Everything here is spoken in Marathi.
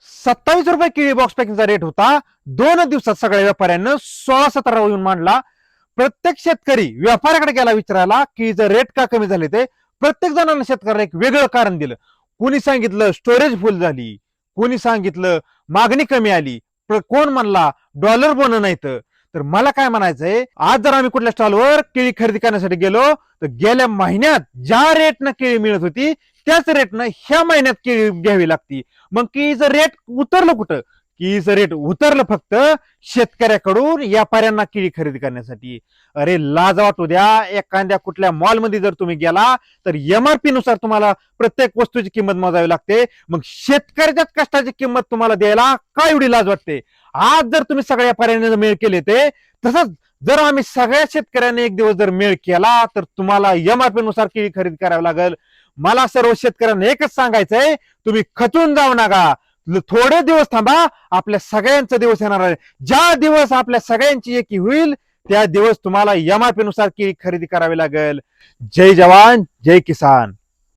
₹27 केळी बॉक्स पॅकिंगचा रेट होता. 2 दिवसात सगळ्या व्यापाऱ्यांना 16-17 येऊन मांडला. प्रत्येक शेतकरी व्यापाऱ्याकडे गेला विचारायला केळीचं रेट का कमी झाले. ते प्रत्येक जणांना शेतकऱ्याला एक वेगळं कारण दिलं. कोणी सांगितलं स्टोरेज फुल झाली, कोणी सांगितलं मागणी कमी आली, कोण म्हणला डॉलर बोन नाही. तर मला काय म्हणायचंय, आज जर आम्ही कुठल्या स्टॉलवर केळी खरेदी करण्यासाठी गेलो तर गेल्या महिन्यात ज्या रेटनं केळी मिळत होती त्याच रेटनं ह्या महिन्यात केळी घ्यावी लागती. मग केळीचं रेट उतरलं कुठं? केळीचं रेट उतरलं फक्त शेतकऱ्याकडून व्यापाऱ्यांना केळी खरेदी करण्यासाठी. अरे लाज वाटू द्या. एखाद्या कुठल्या मॉलमध्ये जर तुम्ही गेला तर एमआरपी नुसार तुम्हाला प्रत्येक वस्तूची किंमत मोजावी लागते. मग शेतकऱ्याच्याच कष्टाची किंमत तुम्हाला द्यायला काय एवढी लाज वाटते? आज जर तुम्ही सगळ्या व्यापाऱ्यांनी मेळ केले ते तसंच जर आम्ही सगळ्या शेतकऱ्यांनी एक दिवस जर मेळ केला तर तुम्हाला एमआरपी नुसार केळी खरेदी करावी लागेल. मला सर्व शेतकऱ्यांना एकच सांगायचंय, तुम्ही खचून जाऊ नका. थोडे दिवस थांबा, आपल्या सगळ्यांचा दिवस येणार आहे. ज्या दिवस आपल्या सगळ्यांची एकी होईल त्या दिवस तुम्हाला एमआरपी नुसार केळी खरेदी करावी लागेल. जय जवान जय किसान.